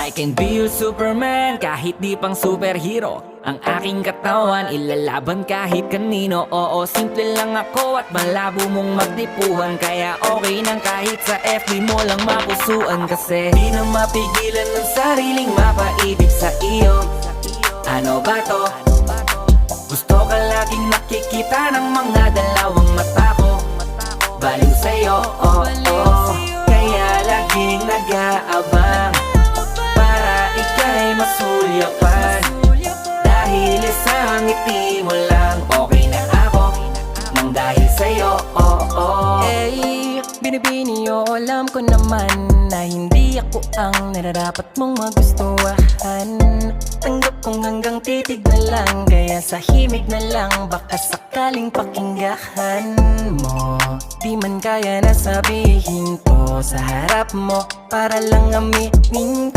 I can be your Superman kahit di pang superhero. Ang aking katawan ilalaban kahit kanino. Oo, simple lang ako at malabo mong magdipuhan. Kaya okay nang kahit sa FB mo lang mapusuan. Kasi di na mapigilan ng sariling mapaibig sa iyo. Ano ba to? Gusto ka laging nakikita ng mga dalawang mata ko. Baliw sa'yo, oh, oh. Kaya laging nag-aabang para ika'y masulyapan. Dahil isang ngiti mo lang, okay na ako nang dahil sa'yo, oh, oh. Hey, binibini o alam ko naman na hindi ako ang nararapat mong magustuhan. Tanggap kong hanggang titig na lang, kaya sa himig na lang baka sakaling pakinggan mo. Di man kaya na sabihin ko sa harap mo para lang aminin